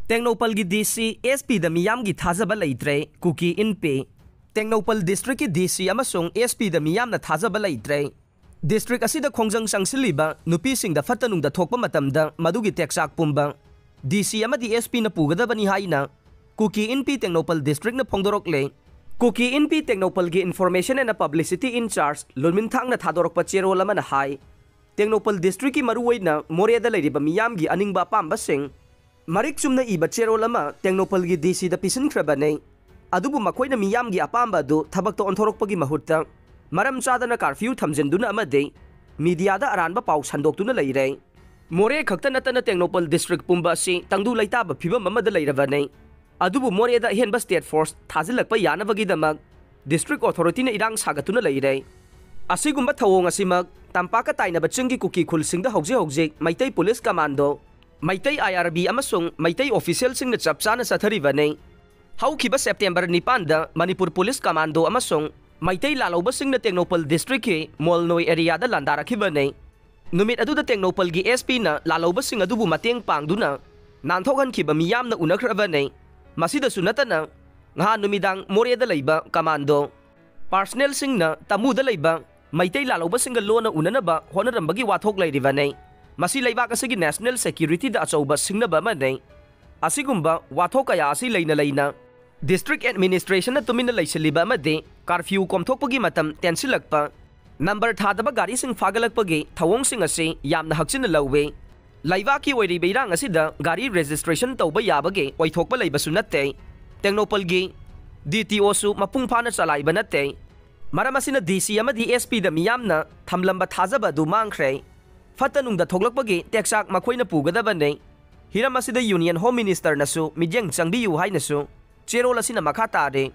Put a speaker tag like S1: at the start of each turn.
S1: Tecnopal gi DC SP da miyam gi thazaba leitre kuki inpe. Tecnopal District ki DC amasung SP da miyam na thazaba leitre. District asida khongjang sangsiliba nupi sing da fatanung da thokpa matamda madugi teksak pumba. DC amadi SP na pugadabani haina kuki inpe Tecnopal District na phongdorok le. Kuki inpe Tecnopal gi Information and Publicity in Charge Lunminthang na thadorok pa chero lama na hai. Tecnopal District ki maruway na Morea da leiriba miyam gi aningba pamba sing Marik chumna iba chero lama Tecnopal gi DC da pisin krabane. Adubu makoy na miyam gi apamba do thabak to onthorok pagi mahutta. Maram chada na curfew thamjenduna amade media da aranba paw sandoktuna leire. More khakta natana Tecnopal District pumba si tangdu laitaba phibam amada leiravane. Adubu more da henba state force thazilakpa yanabagi damag district authority na irang sagatuna leire. Asigumba thawong asimag tampaka tainaba chungi kuki khulsingda hogje maitai police commando Maitai IRB amasung Maitai official sing na chapsa na satharibanay. Haukiba September 9 da Manipur Police Commando amasung Maitai lalawba sing na Tecnopal District he Molnoy area da landarakibanay. Numit adu da Tecnopal gi SP na lalawba sing adubu mateng pangduna nanthokan kiba miyam na unakrabanay. Masida sunata na nga numidang Morea da layba Commando. Personnel sing na tamu da layba Maitai lalawba sing galo na unanaba honarambagi wathok layribanay. Masi laibak asigi national security da achauba singnaba manay. Asigumba wathok kaya asi layna. District administration na tumin na laysiliba made curfew komthokpagi matam tensilakpa. Number thadaba gari sing fagalakpagi thawong sing asi yamna haksin na lawwe. Laibaki oiribeirang asida gari registration tawba yabage oithokpa laybasu natte. Tecnopal gi DTO su mapungpa na salayba natte. Maramasi na DC amadi SP da miyamna thamlamba thazaba du mangkhre. Fatanung da thoglakpagi teksak makoy na pugadabane. Hiram asida Union Home Minister nasu midyang changbiyu hay nasu. Chero lasina makatare.